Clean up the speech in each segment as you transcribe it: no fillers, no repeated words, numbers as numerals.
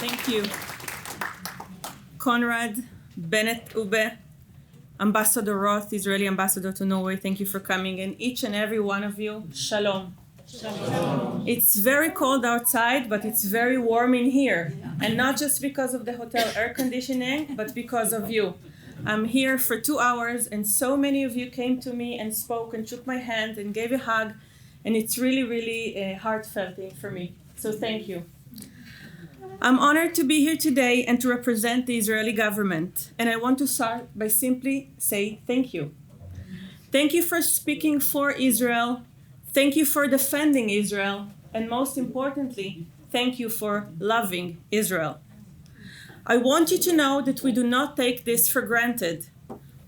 Thank you. Conrad, Bennett Ube, Ambassador Roth, Israeli ambassador to Norway, thank you for coming. And each and every one of you, shalom. Shalom. It's very cold outside, but it's very warm in here. And not just because of the hotel air conditioning, but because of you. I'm here for 2 hours, and so many of you came to me and spoke and shook my hand and gave a hug. And it's really, really heartfelt thing for me. So thank you. I'm honored to be here today and to represent the Israeli government. And I want to start by simply say thank you. Thank you for speaking for Israel. Thank you for defending Israel. And most importantly, thank you for loving Israel. I want you to know that we do not take this for granted.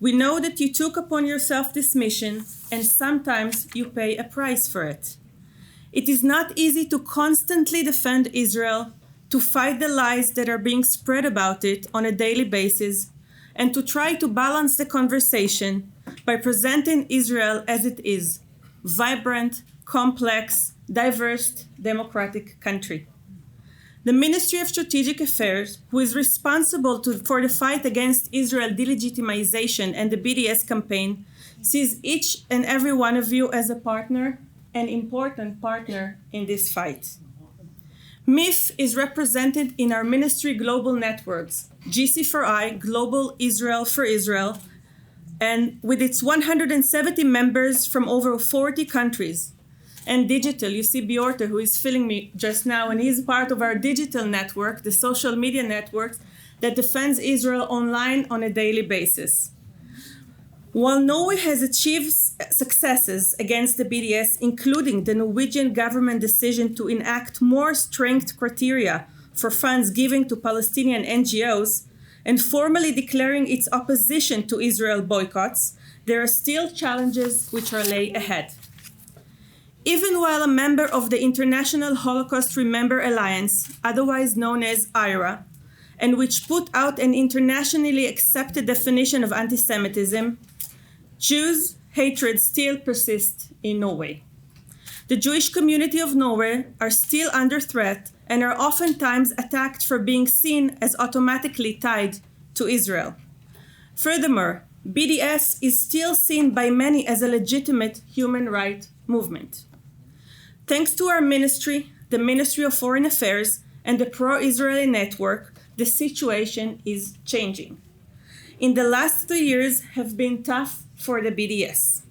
We know that you took upon yourself this mission, and sometimes you pay a price for it. It is not easy to constantly defend Israel, to fight the lies that are being spread about it on a daily basis, and to try to balance the conversation by presenting Israel as it is, vibrant, complex, diverse, democratic country. The Ministry of Strategic Affairs, who is responsible for the fight against Israel delegitimization and the BDS campaign, sees each and every one of you as a partner, an important partner in this fight. MIF is represented in our ministry global networks, GC4I, Global Israel for Israel, and with its 170 members from over 40 countries. And digital, you see Bjorte, who is filling me just now, and he's part of our digital network, the social media networks that defends Israel online on a daily basis. While Norway has achieved successes against the BDS, including the Norwegian government decision to enact more stringent criteria for funds given to Palestinian NGOs, and formally declaring its opposition to Israel boycotts, there are still challenges which are lay ahead. Even while a member of the International Holocaust Remember Alliance, otherwise known as IRA, and which put out an internationally accepted definition of antisemitism, Jews' hatred still persists in Norway. The Jewish community of Norway are still under threat and are oftentimes attacked for being seen as automatically tied to Israel. Furthermore, BDS is still seen by many as a legitimate human rights movement. Thanks to our ministry, the Ministry of Foreign Affairs, and the pro-Israeli network, the situation is changing. In the last 2 years have been tough for the BDS.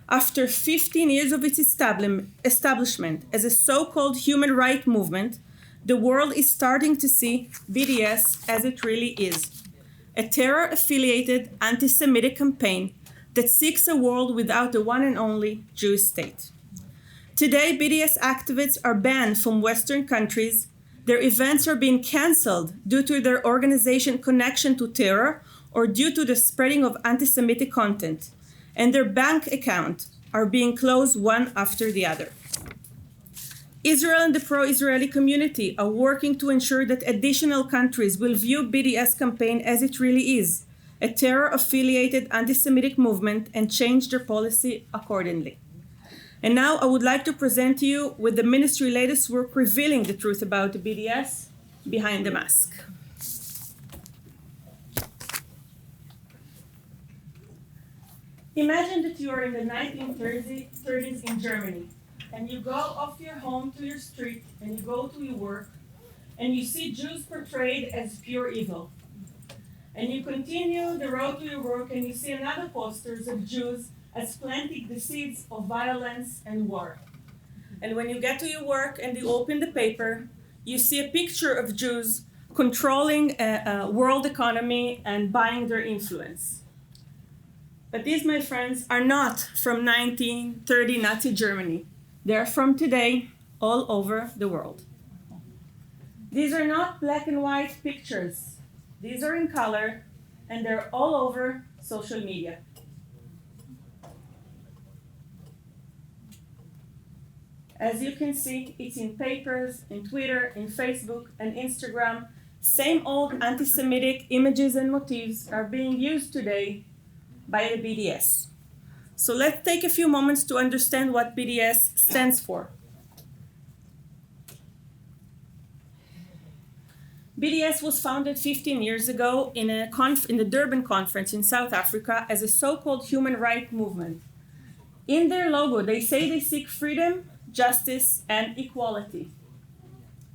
After 15 years of its establishment as a so-called human rights movement, the world is starting to see BDS as it really is, a terror-affiliated anti-Semitic campaign that seeks a world without the one and only Jewish state. Today, BDS activists are banned from Western countries. Their events are being canceled due to their organization connection to terror or due to the spreading of anti-Semitic content, and their bank accounts are being closed one after the other. Israel and the pro-Israeli community are working to ensure that additional countries will view BDS campaign as it really is, a terror-affiliated anti-Semitic movement, and change their policy accordingly. And now I would like to present to you with the ministry latest work revealing the truth about the BDS behind the mask. Imagine that you are in the 1930s in Germany, and you go off your home to your street, and you go to your work, and you see Jews portrayed as pure evil. And you continue the road to your work, and you see another posters of Jews as planting the seeds of violence and war. And when you get to your work and you open the paper, you see a picture of Jews controlling a world economy and buying their influence. But these, my friends, are not from 1930 Nazi Germany. They are from today, all over the world. These are not black and white pictures. These are in color, and they're all over social media. As you can see, it's in papers, in Twitter, in Facebook, and Instagram. Same old anti-Semitic images and motifs are being used today by the BDS. So let's take a few moments to understand what BDS stands for. BDS was founded 15 years ago in the Durban conference in South Africa as a so-called human rights movement. In their logo, they say they seek freedom, justice, and equality.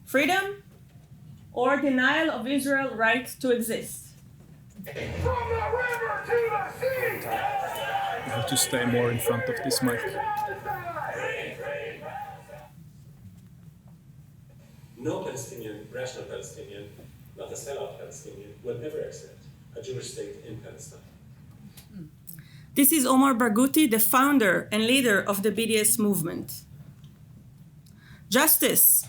Freedom or denial of Israel's right to exist. From the river to the sea! You have to stay more in front of this mic. No Palestinian, rational Palestinian, not a sellout Palestinian, will ever accept a Jewish state in Palestine. This is Omar Barghouti, the founder and leader of the BDS movement. Justice.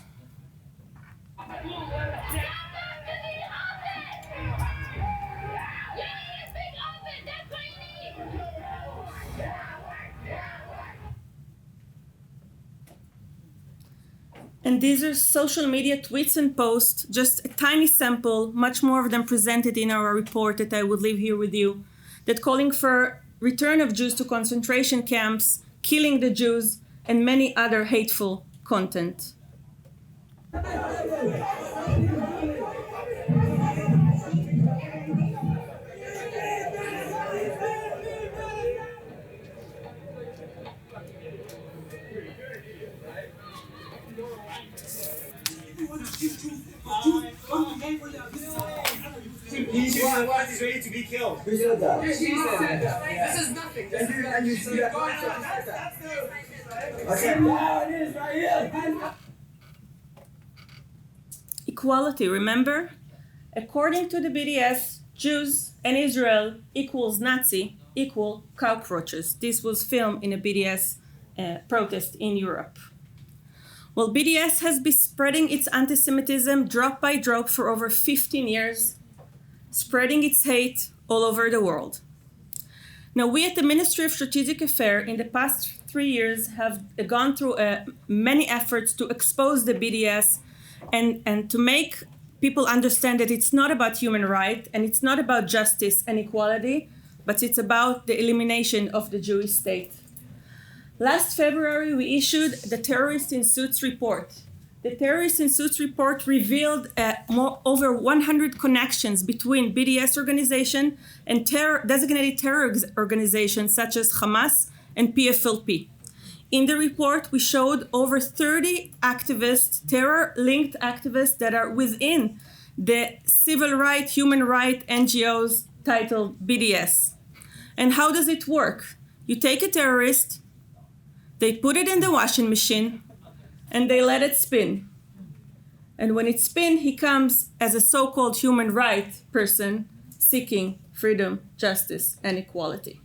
And these are social media tweets and posts, just a tiny sample, much more of them presented in our report that I would leave here with you, that calling for return of Jews to concentration camps, killing the Jews, and many other hateful content. He's ready to be killed. Who said that? This is nothing. And you see that? Okay. Equality, remember? According to the BDS, Jews and Israel equals Nazi equal cockroaches. This was filmed in a BDS protest in Europe. Well, BDS has been spreading its antisemitism drop by drop for over 15 years, spreading its hate all over the world. Now, we at the Ministry of Strategic Affairs in the past 3 years have gone through many efforts to expose the BDS and to make people understand that it's not about human rights and it's not about justice and equality, but it's about the elimination of the Jewish state. Last February, we issued the Terrorists in Suits report. The Terrorists in Suits report revealed over 100 connections between BDS organization and designated terror organizations such as Hamas and PFLP. In the report, we showed over 30 activists, terror-linked activists that are within the civil rights, human rights NGOs titled BDS. And how does it work? You take a terrorist, they put it in the washing machine, and they let it spin. And when it spins, he comes as a so-called human rights person seeking freedom, justice, and equality.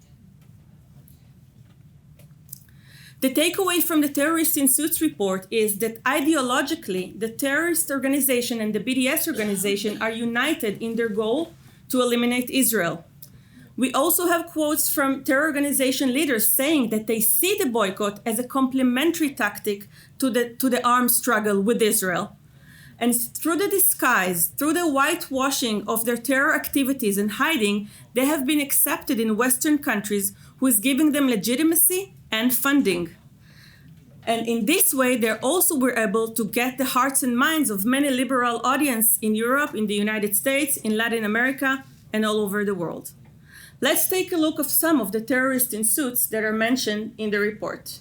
The takeaway from the Terrorists in Suits report is that ideologically, the terrorist organization and the BDS organization are united in their goal to eliminate Israel. We also have quotes from terror organization leaders saying that they see the boycott as a complementary tactic to the armed struggle with Israel. And through the disguise, through the whitewashing of their terror activities and hiding, they have been accepted in Western countries who is giving them legitimacy and funding. And in this way, they also were able to get the hearts and minds of many liberal audience in Europe, in the United States, in Latin America, and all over the world. Let's take a look at some of the terrorists in suits that are mentioned in the report.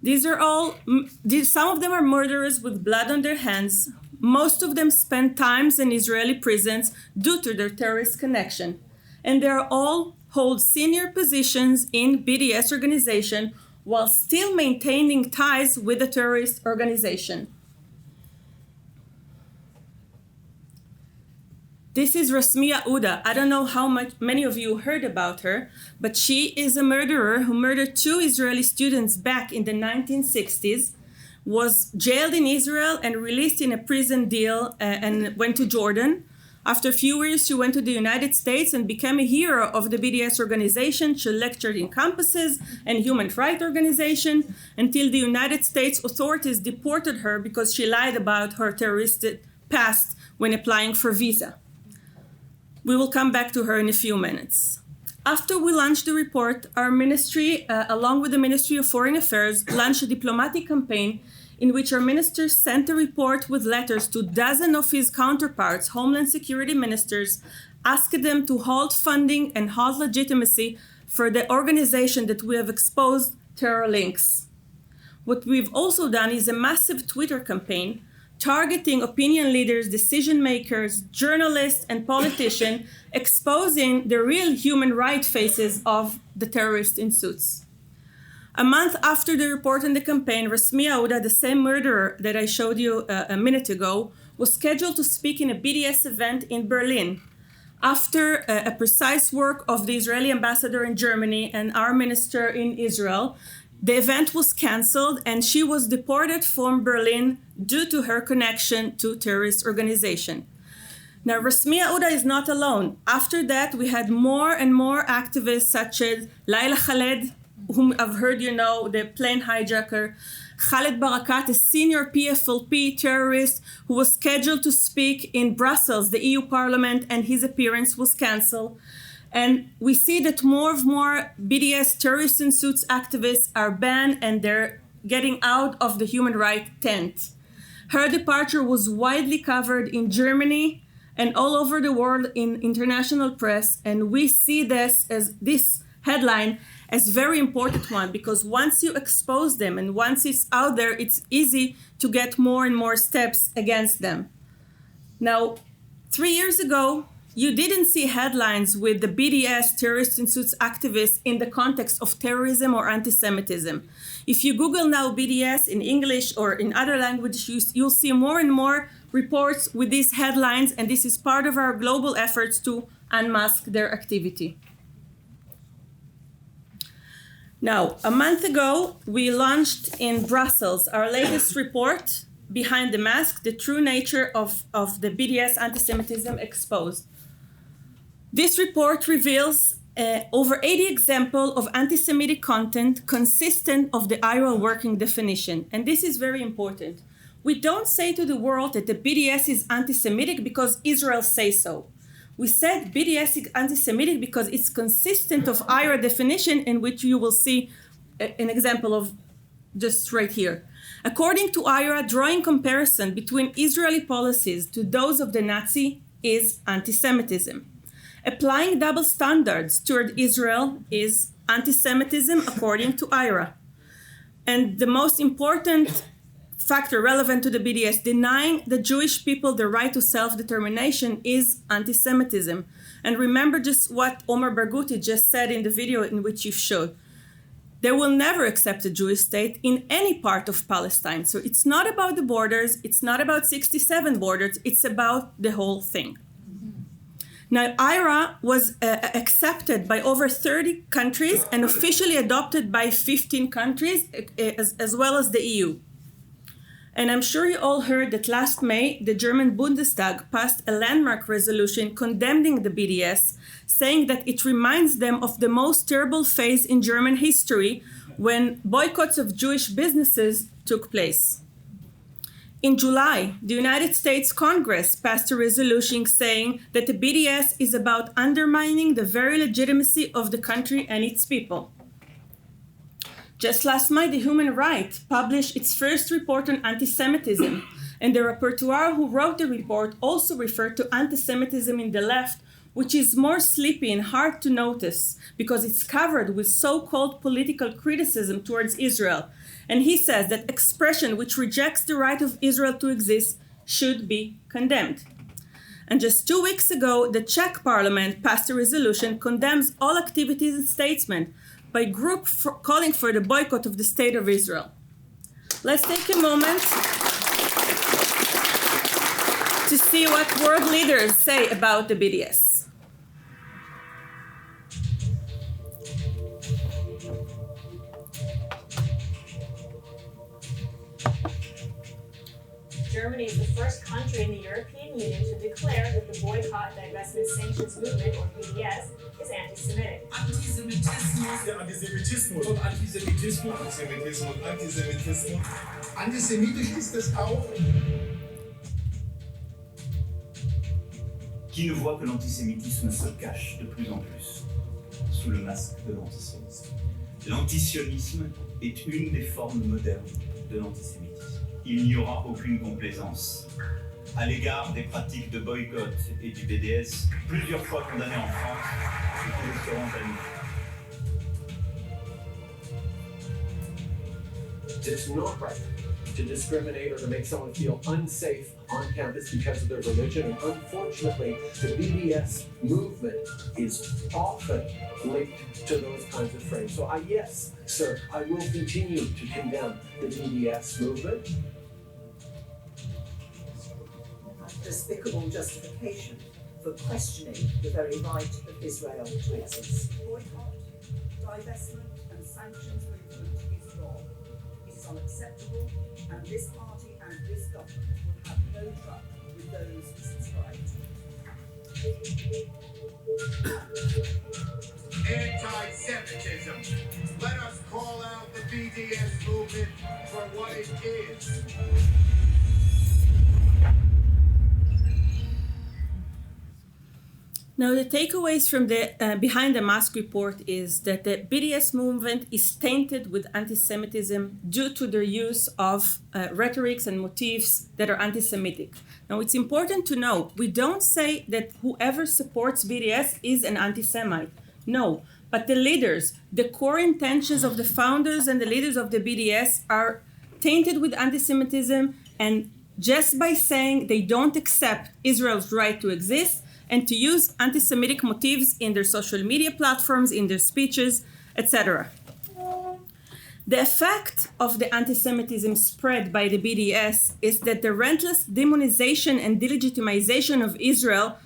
Some of them are murderers with blood on their hands. Most of them spend times in Israeli prisons due to their terrorist connection. And they all hold senior positions in BDS organization while still maintaining ties with the terrorist organization. This is Rasmia Uda. I don't know how many of you heard about her, but she is a murderer who murdered 2 Israeli students back in the 1960s, was jailed in Israel and released in a prison deal and went to Jordan. After a few years, she went to the United States and became a hero of the BDS organization. She lectured in campuses and human rights organization until the United States authorities deported her because she lied about her terroristic past when applying for visa. We will come back to her in a few minutes. After we launched the report, our ministry, along with the Ministry of Foreign Affairs, launched a diplomatic campaign in which our minister sent a report with letters to dozens of his counterparts, Homeland Security ministers, asked them to halt funding and halt legitimacy for the organization that we have exposed terror links. What we've also done is a massive Twitter campaign targeting opinion leaders, decision makers, journalists, and politicians, exposing the real human rights faces of the terrorists in suits. A month after the report and the campaign, Rasmi Aouda, the same murderer that I showed you a minute ago, was scheduled to speak in a BDS event in Berlin. After a precise work of the Israeli ambassador in Germany and our minister in Israel, the event was canceled and she was deported from Berlin due to her connection to terrorist organization. Now, Rasmi Aouda is not alone. After that, we had more and more activists such as Laila Khaled, whom I've heard you know, the plane hijacker, Khaled Barakat, a senior PFLP terrorist who was scheduled to speak in Brussels, the EU Parliament, and his appearance was canceled. And we see that more and more BDS terrorists in suits activists are banned and they're getting out of the human rights tent. Her departure was widely covered in Germany and all over the world in international press. And we see this headline as very important one, because once you expose them and once it's out there, it's easy to get more and more steps against them. Now, 3 years ago, you didn't see headlines with the BDS terrorists in suits activists in the context of terrorism or anti-Semitism. If you Google now BDS in English or in other languages, you'll see more and more reports with these headlines, and this is part of our global efforts to unmask their activity. Now, a month ago, we launched in Brussels our latest report, Behind the Mask, the True Nature of the BDS Antisemitism Exposed. This report reveals over 80 examples of anti-Semitic content consistent of the IRA working definition. And this is very important. We don't say to the world that the BDS is anti-Semitic because Israel says so. We said BDS is anti-Semitic because it's consistent of IRA definition, in which you will see an example of just right here. According to IRA, drawing comparison between Israeli policies to those of the Nazi is anti-Semitism. Applying double standards toward Israel is anti-Semitism according to IRA. And the most important factor relevant to the BDS, denying the Jewish people the right to self-determination, is anti-Semitism. And remember just what Omar Barghouti just said in the video in which you showed. They will never accept a Jewish state in any part of Palestine. So it's not about the borders, it's not about 67 borders, it's about the whole thing. Now, IRA was accepted by over 30 countries and officially adopted by 15 countries, as well as the EU. And I'm sure you all heard that last May, the German Bundestag passed a landmark resolution condemning the BDS, saying that it reminds them of the most terrible phase in German history when boycotts of Jewish businesses took place. In July, the United States Congress passed a resolution saying that the BDS is about undermining the very legitimacy of the country and its people. Just last month, the Human Rights published its first report on anti-Semitism, and the rapporteur who wrote the report also referred to anti-Semitism in the left, which is more sleepy and hard to notice because it's covered with so-called political criticism towards Israel. And he says that expression which rejects the right of Israel to exist should be condemned. And just 2 weeks ago, the Czech parliament passed a resolution condemns all activities and statements by a group calling for the boycott of the state of Israel. Let's take a moment to see what world leaders say about the BDS. Germany is the first country in the European Union to declare that the Boycott, Divestment, Sanctions Movement, or BDS, is anti-Semitic. Antisemitismus, der Antisemitismus. Und Antisemitismus. Antisemitismus, Antisemitismus. Antisemitisch ist es auch. Qui ne voit que l'antisémitisme se cache de plus en plus sous le masque de l'antisionisme. L'antisionisme est une des formes modernes de l'antisémitisme. il n'y aura aucune complaisance. À l'égard des pratiques de boycott et du BDS, plusieurs fois condamnées en France, et qui seront à nous. It's not right to discriminate or to make someone feel unsafe on campus because of their religion. And unfortunately, the BDS movement is often linked to those kinds of frames. So yes, sir, I will continue to condemn the BDS movement. Despicable justification for questioning the very right of Israel to exist. Boycott, divestment and sanctions movement is wrong. It is unacceptable, and this party and this government will have no truck with those who subscribe to it. Anti-Semitism. Let us call out the BDS movement for what it is. Now, the takeaways from the Behind the Mask report is that the BDS movement is tainted with anti-Semitism due to their use of rhetorics and motifs that are anti-Semitic. Now, it's important to know, we don't say that whoever supports BDS is an anti-Semite. No, but the leaders, the core intentions of the founders and the leaders of the BDS are tainted with anti-Semitism, and just by saying they don't accept Israel's right to exist, and to use anti-Semitic motifs in their social media platforms, in their speeches, etc. The effect of the anti-Semitism spread by the BDS is that the relentless demonization and delegitimization of Israel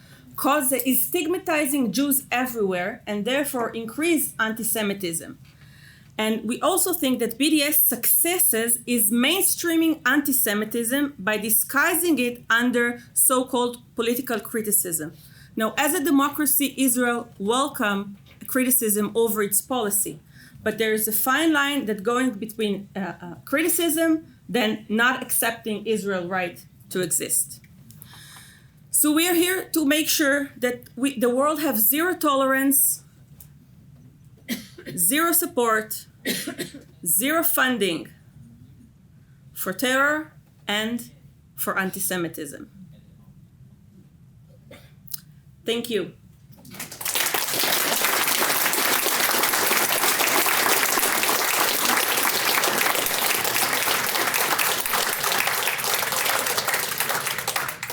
is stigmatizing Jews everywhere and therefore increase anti-Semitism. And we also think that BDS successes is mainstreaming anti-Semitism by disguising it under so-called political criticism. Now, as a democracy, Israel welcomes criticism over its policy, but there is a fine line that going between criticism than not accepting Israel's right to exist. So we are here to make sure that the world have zero tolerance, zero support, zero funding for terror and for anti-Semitism. Thank you.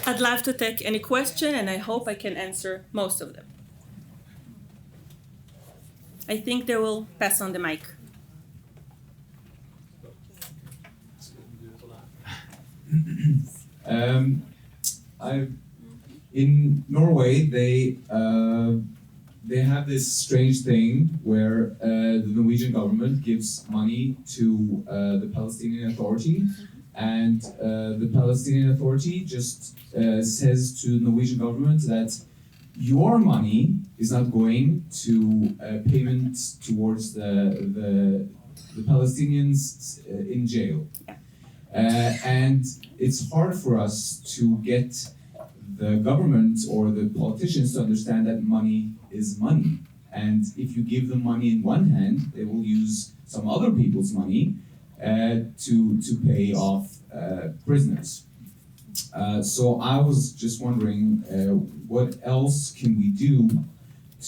I'd love to take any question, and I hope I can answer most of them. I think they will pass on the mic. In Norway, they have this strange thing where the Norwegian government gives money to the Palestinian Authority, and the Palestinian Authority just says to the Norwegian government that your money is not going to payment towards the Palestinians in jail. And it's hard for us to get the government or the politicians to understand that money is money. And if you give them money in one hand, they will use some other people's money to pay off prisoners. So I was just wondering, what else can we do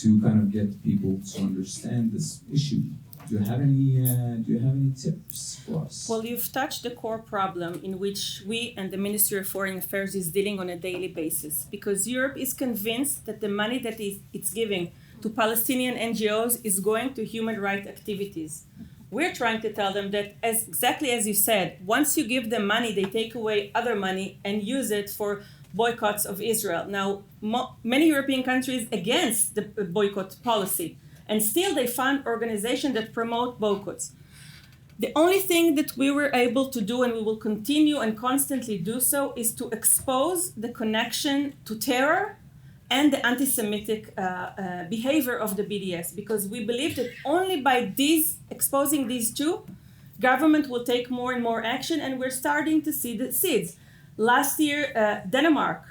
to kind of get people to understand this issue? Do you have any tips for us? Well, you've touched the core problem in which we and the Ministry of Foreign Affairs is dealing on a daily basis, because Europe is convinced that the money that it's giving to Palestinian NGOs is going to human rights activities. We're trying to tell them that, exactly as you said, once you give them money, they take away other money and use it for boycotts of Israel. Now, many European countries against the boycott policy, and still they fund organizations that promote boycotts. The only thing that we were able to do, and we will continue and constantly do so, is to expose the connection to terror and the anti-Semitic behavior of the BDS, because we believe that only by exposing these two, government will take more and more action, and we're starting to see the seeds. Last year, Denmark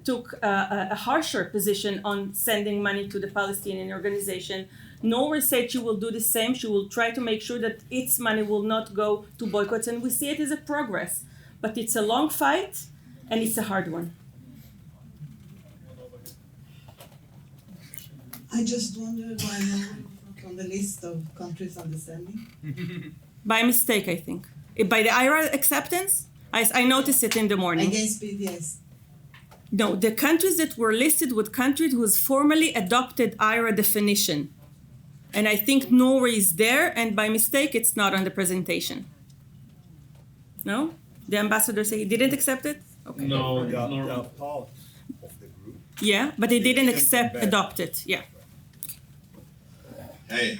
took a harsher position on sending money to the Palestinian organization. Norway said she will do the same. She will try to make sure that its money will not go to boycotts, and we see it as a progress. but it's a long fight and it's a hard one. I just wondered why not on the list of countries understanding. By mistake, I think. By the IRA acceptance, I noticed it in the morning. Against BDS. No, the countries that were listed were countries who's formally adopted IRA definition. And I think Norway is there, and by mistake, it's not on the presentation. No? The ambassador said he didn't accept it? Okay. No, They are no. part of the group. Yeah, but they didn't accept adopt it. Yeah. Hey.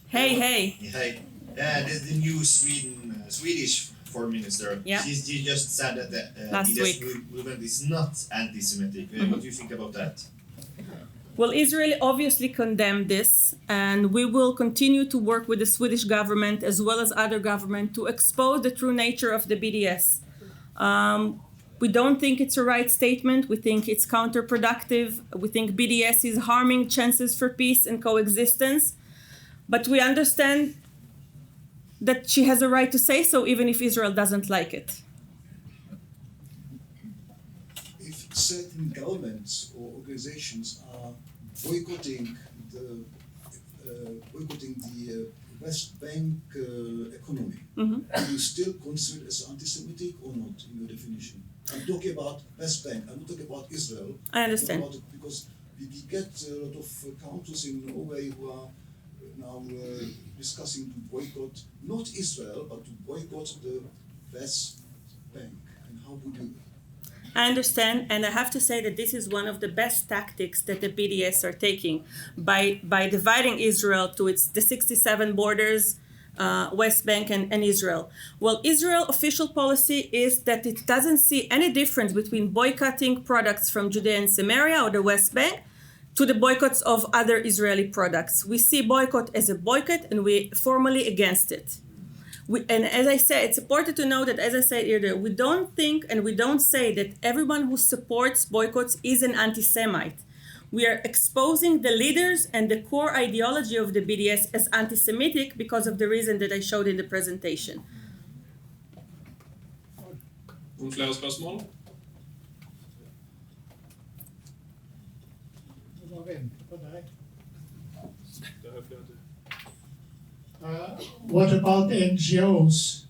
Hey. Hey. There's the new Swedish foreign minister. Yeah. She just said that the Last BDS week. movement is not anti-Semitic. What do you think about that? Well, Israel obviously condemned this, and we will continue to work with the Swedish government as well as other government to expose the true nature of the BDS. We don't think it's a right statement. We think it's counterproductive. We think BDS is harming chances for peace and coexistence. But we understand that she has a right to say so, even if Israel doesn't like it. If certain governments or organizations are boycotting the West Bank economy, do you still consider it as anti-Semitic or not in your definition? I'm talking about West Bank. I'm not talking about Israel. I understand. Because we get a lot of countries in Norway who are now discussing to boycott not Israel, but to boycott the West Bank. And how would you? I understand, and I have to say that this is one of the best tactics that the BDS are taking by dividing Israel to the 67 borders, West Bank and Israel. Well, Israel official policy is that it doesn't see any difference between boycotting products from Judea and Samaria or the West Bank to the boycotts of other Israeli products. We see boycott as a boycott, and we're formally against it. And as I said, it's important to know that, as I said earlier, we don't think and we don't say that everyone who supports boycotts is an anti-Semite. We are exposing the leaders and the core ideology of the BDS as anti-Semitic because of the reason that I showed in the presentation. Noen flere spørsmål? What about NGOs?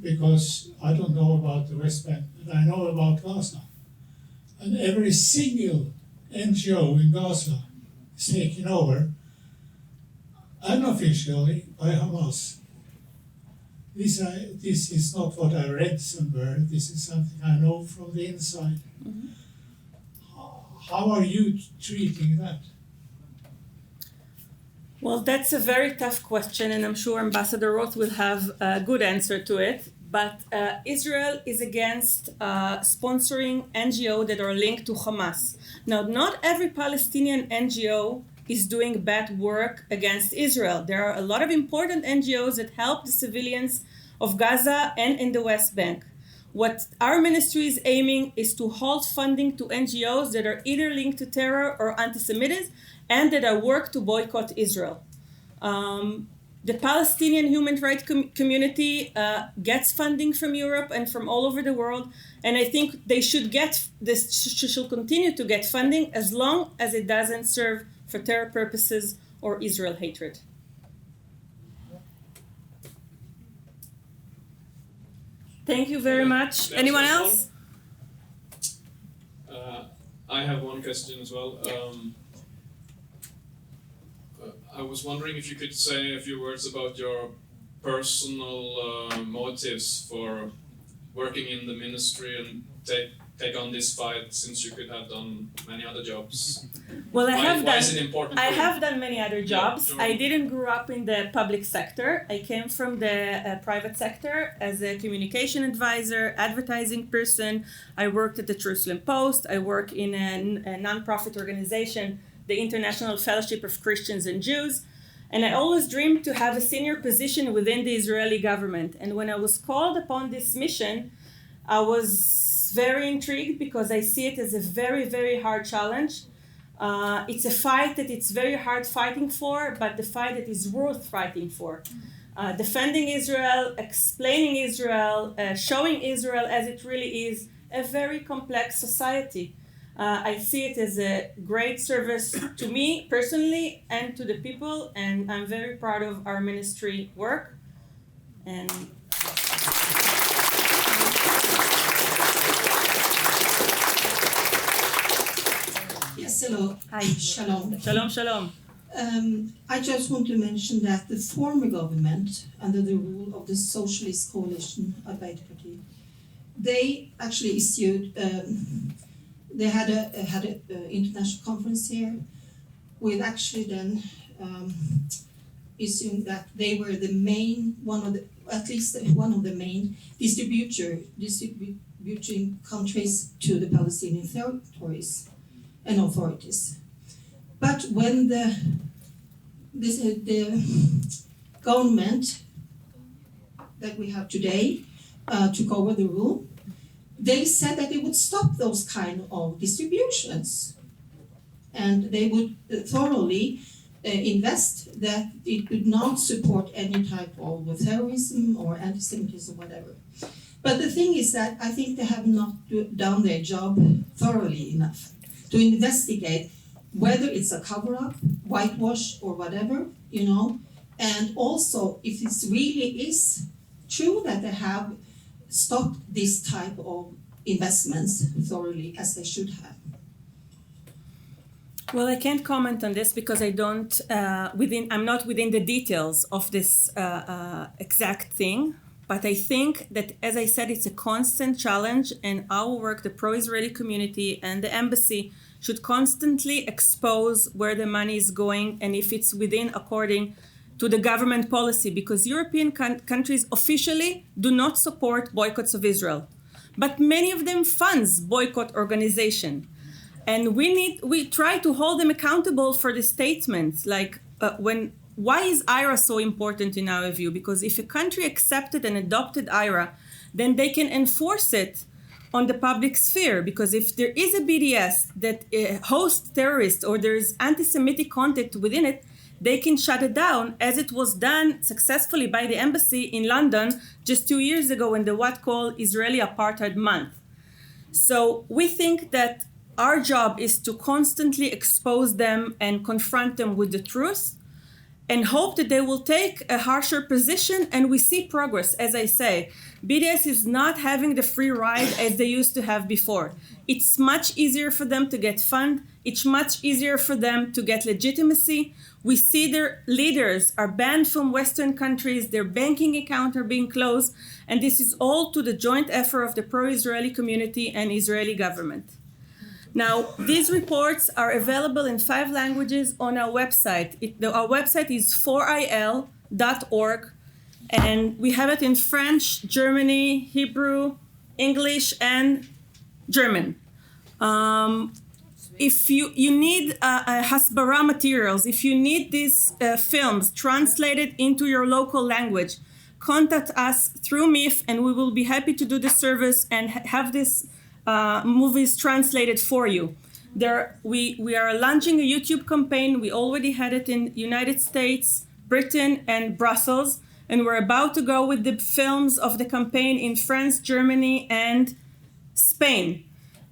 Because I don't know about the West Bank, but I know about Gaza. And every single NGO in Gaza is taken over unofficially by Hamas. This is not what I read somewhere. This is something I know from the inside. Mm-hmm. How are you treating that? Well, that's a very tough question, and I'm sure Ambassador Roth will have a good answer to it. But Israel is against sponsoring NGOs that are linked to Hamas. Now, not every Palestinian NGO is doing bad work against Israel. There are a lot of important NGOs that help the civilians of Gaza and in the West Bank. What our ministry is aiming is to halt funding to NGOs that are either linked to terror or anti-Semitism and that are work to boycott Israel. The Palestinian human rights community gets funding from Europe and from all over the world, and I think they should continue to get funding as long as it doesn't serve for terror purposes or Israel hatred. Thank you very much. Anyone else? I have one question as well. I was wondering if you could say a few words about your personal motives for working in the ministry and take on this fight, since you could have done many other jobs. Well, Why is it important I for you? have done many other jobs. sure. I didn't grow up in the public sector. I came from the private sector as a communication advisor, advertising person. I worked at the Jerusalem Post. I work in a nonprofit organization, the International Fellowship of Christians and Jews. And I always dreamed to have a senior position within the Israeli government. And when I was called upon this mission, I was very intrigued because I see it as a very, very hard challenge. It's a fight that it's very hard fighting for, but the fight that is worth fighting for. defending Israel, explaining Israel, showing Israel as it really is, a very complex society. I see it as a great service to me personally and to the people, and I'm very proud of our ministry work. And yes, hello. Hi. Shalom. Shalom, shalom. I just want to mention that the former government, under the rule of the Socialist Coalition, Arbeiderpartiet, they actually issued, they had a international conference here with actually then issuing that they were the main, at least one of the main distributing countries to the Palestinian territories and authorities. But when the government that we have today took over the rule, they said that they would stop those kind of distributions, and they would thoroughly invest that it would not support any type of terrorism or antisemitism, whatever. But the thing is that I think they have not done their job thoroughly enough to investigate whether it's a cover-up, whitewash, or whatever, you know, and also if it really is true that they have stopped this type of investments thoroughly as they should have. Well, I can't comment on this because I'm not within the details of this exact thing. But I think that, as I said, it's a constant challenge, and our work, the pro-Israeli community and the embassy, should constantly expose where the money is going and if it's according to the government policy, because European countries officially do not support boycotts of Israel, but many of them funds boycott organization. And we try to hold them accountable for the statements, like why is IRA so important in our view? Because if a country accepted and adopted IRA, then they can enforce it on the public sphere. Because if there is a BDS that hosts terrorists or there's anti-Semitic content within it, they can shut it down, as it was done successfully by the embassy in London just 2 years ago in the what called Israeli Apartheid Month. So we think that our job is to constantly expose them and confront them with the truth, and hope that they will take a harsher position, and we see progress. As I say, BDS is not having the free ride as they used to have before. It's much easier for them to get fund. It's much easier for them to get legitimacy. We see their leaders are banned from Western countries, their banking accounts are being closed, and this is all to the joint effort of the pro-Israeli community and Israeli government. Now, these reports are available in 5 languages on our website. Our website is 4il.org, and we have it in French, Germany, Hebrew, English, and German. If you need hasbara materials, if you need these films translated into your local language, contact us through MIF, and we will be happy to do the service and have this movies translated for you. We are launching a YouTube campaign. We already had it in United States, Britain, and Brussels, and we're about to go with the films of the campaign in France, Germany, and Spain.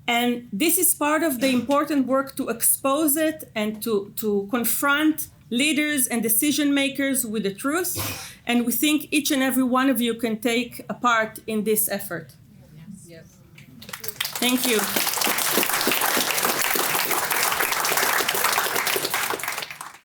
And this is part of the important work to expose it and to confront leaders and decision makers with the truth. And we think each and every one of you can take a part in this effort. Thank you.